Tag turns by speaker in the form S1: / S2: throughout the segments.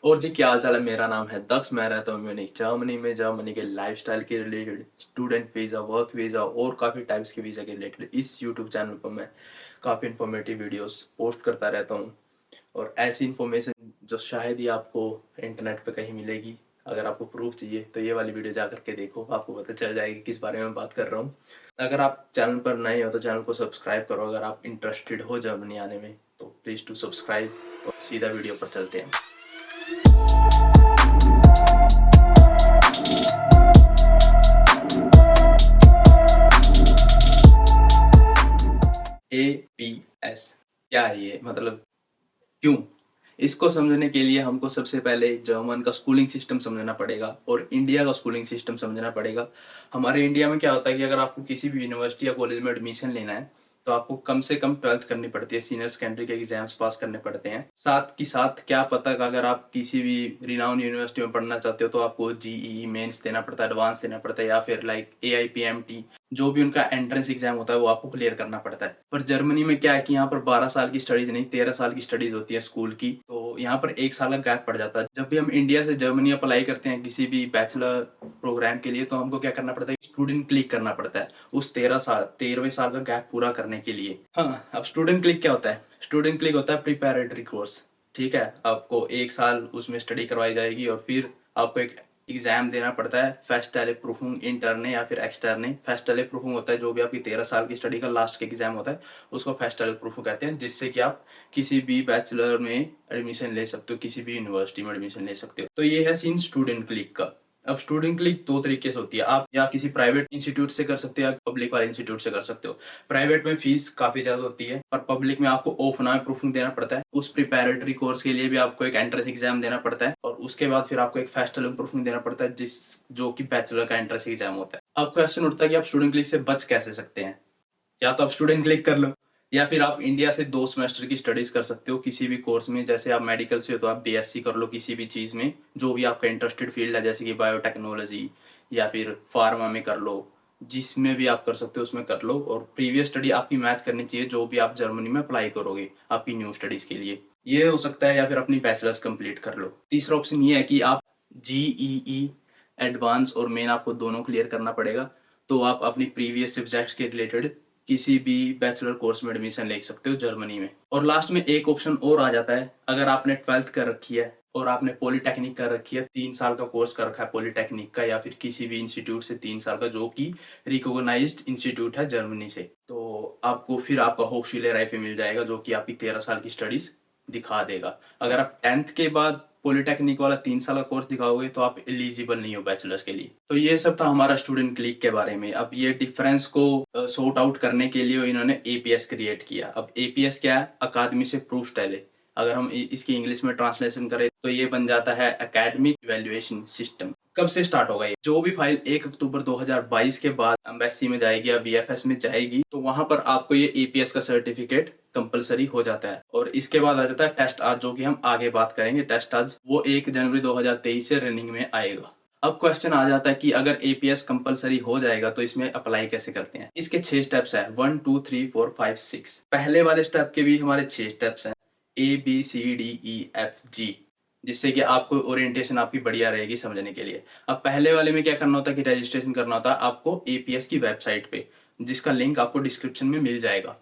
S1: और जी क्या हाल चाल है। मेरा नाम है दक्ष। मैं रहता हूँ म्यूनिक जर्मनी में। जर्मनी के लाइफस्टाइल के related, student visa, work visa और काफ़ी टाइप्स के वीज़ा के रिलेटेड इस यूट्यूब चैनल पर मैं काफ़ी इन्फॉर्मेटिव वीडियोस पोस्ट करता रहता हूँ। और ऐसी इन्फॉर्मेशन जो शायद ही आपको इंटरनेट पे कहीं मिलेगी। अगर आपको प्रूफ चाहिए तो ये वाली वीडियो जा करके देखो, आपको पता चल जाएगी किस बारे में बात कर रहा हूँ। अगर आप चैनल पर नए हो तो चैनल को सब्सक्राइब करो। अगर आप इंटरेस्टेड हो जर्मनी आने में तो प्लीज़ टू सब्सक्राइब। और सीधा वीडियो पर चलते हैं। APS क्या है ये, मतलब क्यों? इसको समझने के लिए हमको सबसे पहले जर्मन का स्कूलिंग सिस्टम समझना पड़ेगा और इंडिया का स्कूलिंग सिस्टम समझना पड़ेगा। हमारे इंडिया में क्या होता है कि अगर आपको किसी भी यूनिवर्सिटी या कॉलेज में एडमिशन लेना है तो आपको कम से कम 12th करनी पड़ती है, सीनियर सेकेंडरी के एग्जाम्स पास करने पड़ते हैं। साथ ही साथ क्या पता कि अगर आप किसी भी रिनाउंड यूनिवर्सिटी में पढ़ना चाहते हो तो आपको जीईई मेंस देना पड़ता है, एडवांस देना पड़ता है, या फिर लाइक AIPMT जो भी उनका एंट्रेंस एग्जाम होता है वो आपको क्लियर करना पड़ता है। पर जर्मनी में क्या है कि यहाँ पर 12 साल की स्टडीज नहीं 13 साल की स्टडीज होती है स्कूल की, तो यहाँ पर 1 साल का गैप पड़ जाता है। जब भी हम इंडिया से जर्मनी अप्लाई करते हैं किसी भी बैचलर प्रोग्राम के लिए तो हमको क्या करना पड़ता है, स्टूडेंट क्लिक करना पड़ता है उस 13वें साल का गैप पूरा करने के लिए। हाँ, अब स्टूडेंट क्लिक क्या होता है? स्टूडेंट क्लिक होता है प्रिपरेटरी कोर्स। ठीक है, आपको 1 साल उसमें स्टडी करवाई जाएगी और फिर आपको एक एग्जाम देना पड़ता है, फेस्टले प्रूफुंग इंटरने या फिर एक्सटर्ने। फेस्टले प्रूफुंग होता है जो भी आपकी 13 साल की स्टडी का लास्ट का एग्जाम होता है, उसको फेस्टले प्रूफुंग कहते हैं, जिससे कि आप किसी भी बैचलर में एडमिशन ले सकते हो, किसी भी यूनिवर्सिटी में एडमिशन ले सकते हो। तो ये है सीन स्टूडेंट क्लिक का। अब स्टूडेंट क्लिक दो तरीके से होती है, आप या किसी प्राइवेट इंस्टीट्यूट से कर सकते हो या पब्लिक वाले इंस्टीट्यूट से कर सकते हो। प्राइवेट में फीस काफी ज्यादा होती है और पब्लिक में आपको ऑफ एन प्रूफिंग देना पड़ता है। उस प्रिपरेटरी कोर्स के लिए भी आपको एक एंट्रेंस एग्जाम देना पड़ता है और उसके बाद फिर आपको एक फेस्टल प्रूफिंग देना पड़ता है जो कि बैचलर का एंट्रेंस एग्जाम होता है। अब क्वेश्चन उठता है कि आप स्टूडेंट क्लिक से बच कैसे सकते हैं? या तो आप स्टूडेंट क्लिक कर लो या फिर आप इंडिया से 2 सेमेस्टर की स्टडीज कर सकते हो किसी भी कोर्स में। जैसे आप मेडिकल से हो तो आप BSc कर लो किसी भी चीज में जो भी आपका इंटरेस्टेड फील्ड है, जैसे कि बायोटेक्नोलॉजी या फिर फार्मा में कर लो। जिसमें भी आप कर सकते हो उसमें कर लो और प्रीवियस स्टडी आपकी मैच करनी चाहिए जो भी आप जर्मनी में अप्लाई करोगे आपकी न्यू स्टडीज के लिए। ये हो सकता है, या फिर अपनी बैचलर्स कंप्लीट कर लो। तीसरा ऑप्शन ये है कि आप GEE एडवांस और मेन आपको दोनों क्लियर करना पड़ेगा, तो आप अपनी प्रीवियस सब्जेक्ट्स के रिलेटेड किसी भी बैचलर कोर्स में एडमिशन ले सकते हो जर्मनी में। और लास्ट में एक ऑप्शन और आ जाता है, अगर आपने 12th कर रखी है और आपने पॉलिटेक्निक कर रखी है, 3 साल का कोर्स कर रखा है पॉलिटेक्निक का या फिर किसी भी इंस्टीट्यूट से 3 साल का जो कि रिकॉग्नाइज्ड इंस्टीट्यूट है जर्मनी से, तो आपको फिर आपका होchschule Reife मिल जाएगा जो कि आपकी 13 साल की स्टडीज दिखा देगा। अगर आप 10th के बाद पॉलिटेक्निक वाला 3 साल का कोर्स दिखाओगे तो आप एलिजिबल नहीं हो बैचलर्स के लिए। तो ये सब था हमारा स्टूडेंट क्लिक के बारे में। अब ये डिफरेंस को सॉर्ट आउट करने के लिए इन्होंने APS क्रिएट किया। अब APS क्या है? अकादमी से प्रूफ स्टाइल। अगर हम इसकी इंग्लिश में ट्रांसलेशन करें तो ये बन जाता है एकेडमिक इवैल्यूएशन सिस्टम। कब से स्टार्ट होगा ये? जो भी फाइल 1 अक्टूबर 2022 के बाद एम्बेसी में जाएगी या BFS में जाएगी तो वहां पर आपको ये APS का सर्टिफिकेट कंपलसरी हो जाता है। और इसके बाद आ जाता है टेस्ट आज, जो कि हम आगे बात करेंगे। टेस्ट आज वो 1 जनवरी 2023 से रनिंग में आएगा। अब क्वेश्चन आ जाता है कि अगर APS कंपलसरी हो जाएगा तो इसमें अप्लाई कैसे करते हैं? इसके 6 स्टेप्स हैं, 1 2 3 4 5 6। पहले वाले स्टेप के भी हमारे 6 स्टेप्स हैं, ABCDEFG, जिससे कि आपको ओरिएंटेशन आपकी बढ़िया रहेगी समझने के लिए। अब पहले वाले में क्या करना होता है कि रजिस्ट्रेशन करना होता है आपको APS की वेबसाइट पे, जिसका लिंक आपको डिस्क्रिप्शन में मिल जाएगा।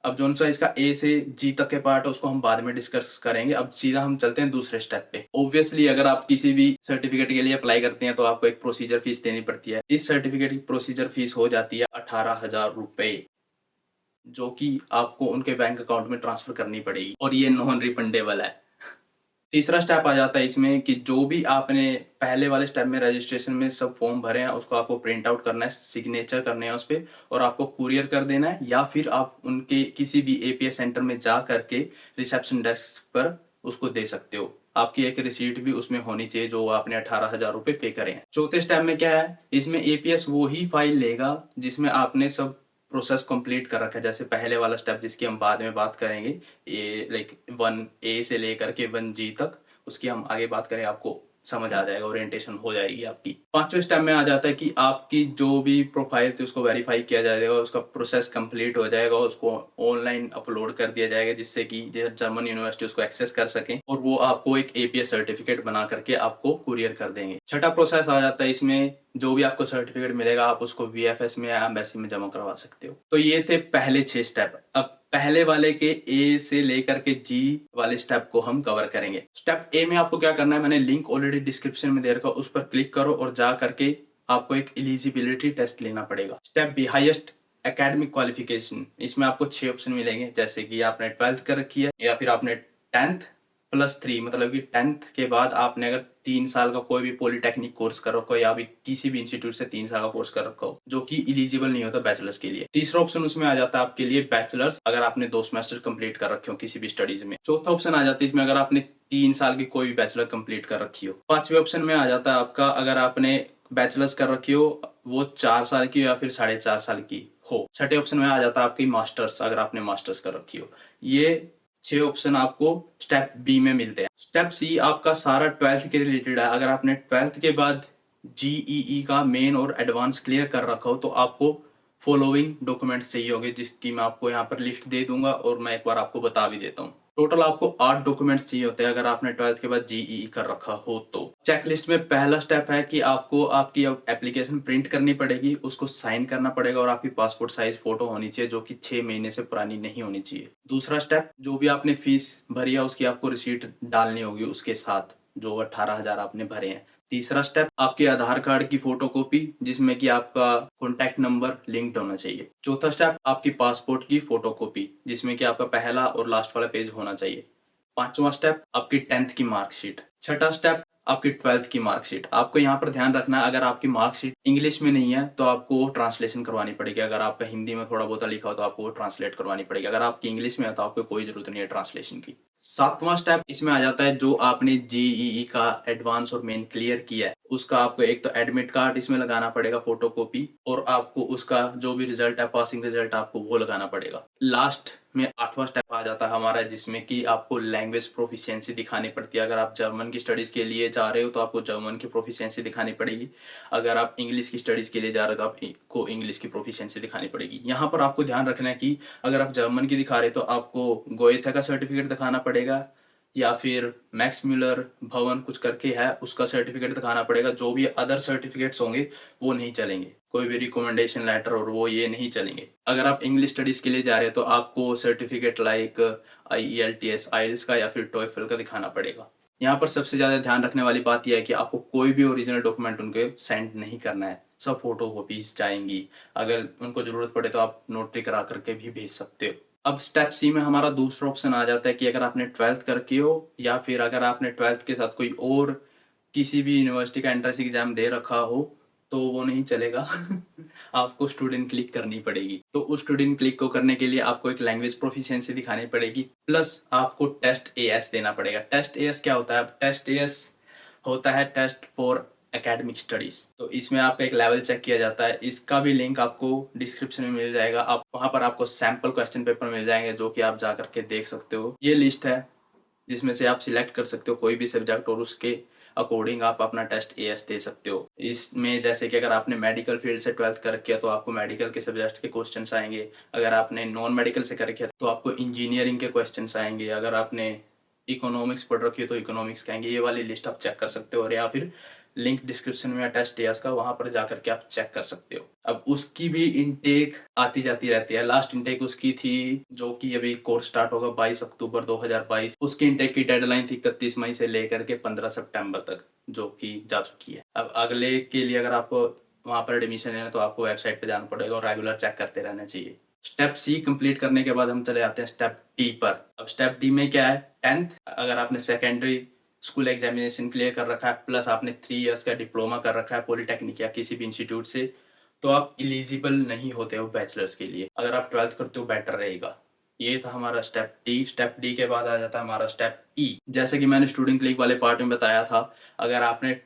S1: अब जो सा इसका A से G तक के पार्ट है उसको हम बाद में डिस्कस करेंगे। अब सीधा हम चलते हैं दूसरे स्टेप पे। ऑब्वियसली अगर आप किसी भी सर्टिफिकेट के लिए अप्लाई करते हैं तो आपको एक प्रोसीजर फीस देनी पड़ती है। इस सर्टिफिकेट की प्रोसीजर फीस हो जाती है 18,000 रुपए, जो कि आपको उनके बैंक अकाउंट में ट्रांसफर करनी पड़ेगी और ये नॉन रिफंडेबल है। तीसरा स्टेप आ जाता है इसमें कि जो भी आपने पहले वाले स्टेप में रजिस्ट्रेशन में सब फॉर्म भरे हैं उसको आपको प्रिंट आउट करना है, सिग्नेचर करने हैं उस पर और आपको कुरियर कर देना है, या फिर आप उनके किसी भी APS सेंटर में जा करके रिसेप्शन डेस्क पर उसको दे सकते हो। आपकी एक रिसीट भी उसमें होनी चाहिए जो आपने 18,000 रुपए पे करे हैं। चौथे स्टेप में क्या है, इसमें APS वो ही फाइल लेगा जिसमें आपने सब प्रोसेस कंप्लीट कर रखा है। जैसे पहले वाला स्टेप जिसकी हम बाद में बात करेंगे, लाइक 1A से लेकर के 1G तक, उसकी हम आगे बात करें। आपको समझ आ जाएगा, ओरिएंटेशन हो जाएगी आपकी। पांचवें स्टेप में आ जाता है कि आपकी जो भी प्रोफाइल थी उसको वेरीफाई किया जाएगा, उसका प्रोसेस कंप्लीट हो जाएगा, उसको ऑनलाइन अपलोड कर दिया जाएगा जिससे कि जर्मन यूनिवर्सिटी उसको एक्सेस कर सके और वो आपको एक एपीएस सर्टिफिकेट बना करके आपको कुरियर कर देंगे। छठा प्रोसेस आ जाता है इसमें, जो भी आपको सर्टिफिकेट मिलेगा आप उसको वीएफएस में या एम्बेसी में जमा करवा सकते हो। तो ये थे पहले 6 स्टेप। अब पहले वाले के ए से लेकर के जी वाले स्टेप को हम कवर करेंगे। स्टेप ए में आपको क्या करना है, मैंने लिंक ऑलरेडी डिस्क्रिप्शन में दे रखा, उस पर क्लिक करो और जा करके आपको एक एलिजिबिलिटी टेस्ट लेना पड़ेगा। Step B, highest academic qualification. इसमें आपको 6 ऑप्शन मिलेंगे, जैसे कि आपने 12th कर रखी है या फिर आपने 10th +3, मतलब कि 10th के बाद आपने अगर 3 साल का कोई भी पॉलिटेक्निक कोर्स कर रखा हो या भी किसी भी इंस्टीट्यूट से 3 साल का कोर्स कर रखा हो, जो कि इलिजिबल नहीं होता बैचलर्स के लिए। तीसरा ऑप्शन उसमें आ जाता है आपके लिए बैचलर्स, अगर आपने 2 सेमेस्टर कंप्लीट कर रखे हो किसी भी स्टडीज में। चौथा ऑप्शन आ जाता है इसमें अगर आपने 3 साल की कोई भी बैचलर कंप्लीट कर रखी हो। पांचवें ऑप्शन में आ जाता है आपका अगर आपने बैचलर्स कर रखी हो, वो 4 साल की या फिर 4.5 साल की हो। छठे ऑप्शन में आ जाता है आपकी मास्टर्स, अगर आपने मास्टर्स कर रखी हो। ये 6 ऑप्शन आपको स्टेप बी में मिलते हैं। स्टेप सी आपका सारा 12th के रिलेटेड है। अगर आपने 12th के बाद जीईई का मेन और एडवांस क्लियर कर रखा हो तो आपको फॉलोइंग डॉक्यूमेंट्स चाहिए होंगे, जिसकी मैं आपको यहाँ पर लिस्ट दे दूंगा और मैं एक बार आपको बता भी देता हूँ। टोटल आपको 8 डॉक्यूमेंट्स चाहिए होते हैं अगर आपने 12th के बाद जीईई कर रखा हो तो। चेकलिस्ट में पहला स्टेप है कि आपको आपकी एप्लीकेशन प्रिंट करनी पड़ेगी, उसको साइन करना पड़ेगा और आपकी पासपोर्ट साइज फोटो होनी चाहिए जो कि 6 महीने से पुरानी नहीं होनी चाहिए। दूसरा स्टेप, जो भी आपने फीस भरी है उसकी आपको रिसीट डालनी होगी उसके साथ, जो 18,000 आपने भरे हैं। तीसरा स्टेप, आपके आधार कार्ड की फोटोकॉपी जिसमें कि आपका कॉन्टैक्ट नंबर लिंक्ड होना चाहिए। चौथा स्टेप, आपकी पासपोर्ट की फोटोकॉपी जिसमें कि आपका पहला और लास्ट वाला पेज होना चाहिए। पांचवा स्टेप, आपकी 10th की मार्कशीट। छठा स्टेप, आपकी 12th की मार्कशीट। आपको यहाँ पर ध्यान रखना है, अगर आपकी मार्कशीट इंग्लिश में नहीं है तो आपको ट्रांसलेशन करवानी पड़ेगी। अगर आपका हिंदी में थोड़ा बहुत लिखा हो तो आपको ट्रांसलेट करवानी पड़ेगी। अगर आपकी इंग्लिश में है तो आपको कोई जरूरत नहीं है ट्रांसलेशन की। सातवां स्टेप इसमें आ जाता है, जो आपने जीईई का एडवांस और मेन क्लियर किया है उसका आपको एक तो एडमिट कार्ड इसमें लगाना पड़ेगा फोटोकॉपी, और आपको उसका जो भी रिजल्ट है पासिंग रिजल्ट आपको वो लगाना पड़ेगा। लास्ट में 8वां स्टेप आ जाता है हमारा, जिसमें कि आपको लैंग्वेज प्रोफिशिएंसी दिखानी पड़ती है। अगर आप जर्मन की स्टडीज के लिए जा रहे हो तो आपको जर्मन की प्रोफिशिएंसी दिखानी पड़ेगी। अगर आप इंग्लिश की स्टडीज के लिए जा रहे हो तो आपको इंग्लिश की प्रोफिशिएंसी दिखानी पड़ेगी। यहाँ पर आपको ध्यान रखना है कि अगर आप जर्मन की दिखा रहे हो तो आपको गोएथे का सर्टिफिकेट दिखाना पड़ेगा या फिर मैक्स म्यूलर भवन कुछ करके है उसका सर्टिफिकेट दिखाना पड़ेगा। जो भी अदर सर्टिफिकेट्स होंगे वो नहीं चलेंगे, कोई भी रिकमेंडेशन लेटर और वो ये नहीं चलेंगे। अगर आप इंग्लिश स्टडीज के लिए जा रहे हो तो आपको सर्टिफिकेट लाइक IELTS आइल्स का या फिर टोएफल का दिखाना पड़ेगा। यहाँ पर सबसे ज्यादा ध्यान रखने वाली बात यह है कि आपको कोई भी ओरिजिनल डॉक्यूमेंट उनके सेंड नहीं करना है, सब फोटो कॉपीज जाएंगी। अगर उनको जरूरत पड़े तो आप नोटरी करा करके भी भेज सकते हो। अब स्टेप सी में हमारा दूसरा ऑप्शन आ जाता है कि अगर आपने 12th करके हो या फिर अगर आपने 12th के साथ कोई और किसी भी यूनिवर्सिटी का एंट्रेंस एग्जाम दे रखा हो तो वो नहीं चलेगा आपको स्टूडेंट क्लिक करनी पड़ेगी। तो उस स्टूडेंट क्लिक को करने के लिए आपको एक लैंग्वेज प्रोफिशिएंसी दिखानी पड़ेगी, प्लस आपको टेस्ट एएस देना पड़ेगा। टेस्ट एएस क्या होता है? टेस्ट एएस होता है टेस्ट फॉर एकेडमिक स्टडीज। तो इसमें आपका एक लेवल चेक किया जाता है, इसका भी लिंक आपको डिस्क्रिप्शन में मिल जाएगा। आप वहां पर आपको सैंपल क्वेश्चन पेपर मिल जाएंगे जो कि आप जा करके देख सकते हो। ये लिस्ट है जिसमें से आप सिलेक्ट कर सकते हो कोई भी सब्जेक्ट और उसके अकॉर्डिंग आप अपना टेस्ट एएस दे सकते हो। इसमें जैसे कि अगर आपने मेडिकल फील्ड से 12th कर रखी है तो आपको मेडिकल के सब्जेक्ट्स के क्वेश्चंस आएंगे। अगर आपने नॉन मेडिकल से कर रखी है तो आपको इंजीनियरिंग के क्वेश्चंस आएंगे। अगर आपने इकोनॉमिक्स पढ़ रखी है तो इकोनॉमिक्स के आएंगे। ये वाली लिस्ट आप चेक कर सकते हो, और या फिर लिंक डिस्क्रिप्शन में टेस्ट एएस का, वहां पर जाकर के आप चेक कर सकते हो। अब उसकी भी इनटेक आती जाती रहती है। लास्ट इनटेक उसकी थी जो कि अभी कोर्स स्टार्ट होगा 22 अक्टूबर 2022। उसकी इनटेक की डेडलाइन थी 31 मई से लेकर के 15 सितंबर तक, जो कि जा चुकी है। अब अगले के लिए अगर आपको वहां पर एडमिशन लेना तो आपको वेबसाइट पे जाना पड़ेगा और रेगुलर चेक करते रहना चाहिए। स्टेप सी कंप्लीट करने के बाद हम चले जाते हैं स्टेप डी पर। अब स्टेप डी में क्या है? 10th अगर आपने सेकेंडरी स्कूल एग्जामिनेशन क्लियर कर रखा है, प्लस आपने 3 इयर्स का डिप्लोमा कर रखा है पॉलिटेक्निक या किसी भी इंस्टीट्यूट से, तो आप इलिजिबल नहीं होते हो बैचलर्स के लिए। अगर आप 12th करते हो बेटर रहेगा। ये था हमारा स्टेप डी। स्टेप डी के बाद आ जाता है हमारा स्टेप ई। जैसे कि मैंने स्टूडेंट क्लिक वाले पार्ट में बताया था, अगर आपने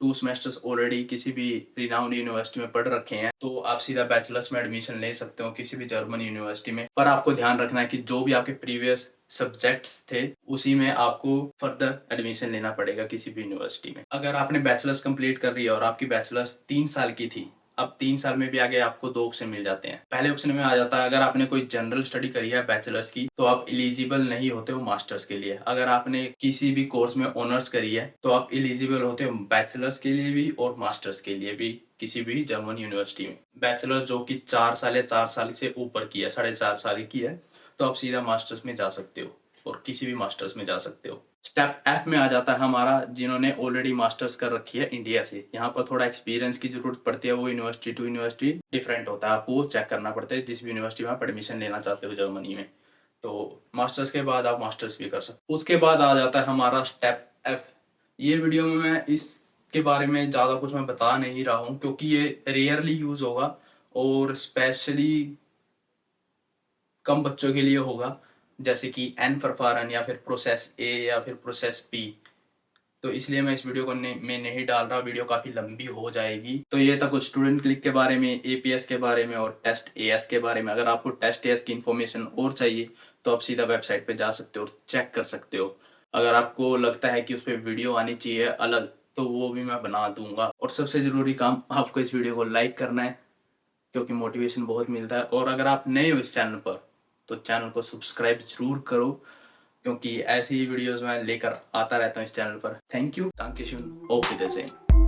S1: 2 सेमेस्टर्स ऑलरेडी किसी भी रिनाउंड यूनिवर्सिटी में पढ़ रखे हैं तो आप सीधा बैचलर्स में एडमिशन ले सकते हो किसी भी जर्मन यूनिवर्सिटी में। पर आपको ध्यान रखना है कि जो भी आपके प्रीवियस सब्जेक्ट्स थे उसी में आपको फर्दर एडमिशन लेना पड़ेगा किसी भी यूनिवर्सिटी में। अगर आपने बैचलर्स कंप्लीट कर रही है और आपकी बैचलर्स 3 साल की थी, अब 3 साल में भी आगे आपको 2 ऑप्शन मिल जाते हैं। पहले ऑप्शन में आ जाता है अगर आपने कोई जनरल स्टडी करी है बैचलर्स की तो आप एलिजिबल नहीं होते हो मास्टर्स के लिए। अगर आपने किसी भी कोर्स में ऑनर्स करी है तो आप एलिजिबल होते हो बैचलर्स के लिए भी और मास्टर्स के लिए भी किसी भी जर्मन यूनिवर्सिटी में। बैचलर्स जो कि 4 साल या 4 साल से ऊपर की है, 4.5 साल की है, तो आप सीधा मास्टर्स में जा सकते हो और किसी भी मास्टर्स में जा सकते हो। स्टेप एफ में आ जाता है हमारा जिन्होंने ऑलरेडी मास्टर्स कर रखी है इंडिया से। यहाँ पर थोड़ा एक्सपीरियंस की जरूरत पड़ती है, वो यूनिवर्सिटी टू यूनिवर्सिटी डिफरेंट होता है, आपको चेक करना पड़ता है जिस भी यूनिवर्सिटी में आप एडमिशन लेना चाहते हो जर्मनी में। तो मास्टर्स के बाद आप मास्टर्स भी कर सकते हो। उसके बाद आ जाता है हमारा स्टेप एफ। ये वीडियो में मैं इसके बारे में ज़्यादा कुछ मैं बता नहीं रहा हूँ क्योंकि ये रेयरली यूज होगा और स्पेशली कम बच्चों के लिए होगा, जैसे कि एन फॉर फॉरेन या फिर प्रोसेस ए या फिर प्रोसेस पी। तो इसलिए मैं इस वीडियो को मैं नहीं डाल रहा, वीडियो काफ़ी लंबी हो जाएगी। तो ये था कुछ स्टूडेंट क्लिक के बारे में, एपीएस के बारे में और टेस्ट एएस के बारे में। अगर आपको टेस्ट एएस की इन्फॉर्मेशन और चाहिए तो आप सीधा वेबसाइट पे जा सकते हो और चेक कर सकते हो। अगर आपको लगता है कि उस पर वीडियो आनी चाहिए अलग तो वो भी मैं बना दूंगा। और सबसे ज़रूरी काम आपको इस वीडियो को लाइक करना है क्योंकि मोटिवेशन बहुत मिलता है। और अगर आप नए हो इस चैनल पर तो चैनल को सब्सक्राइब जरूर करो क्योंकि ऐसी ही वीडियोस मैं लेकर आता रहता हूँ इस चैनल पर। Thank you, danke schön, auf Wiedersehen।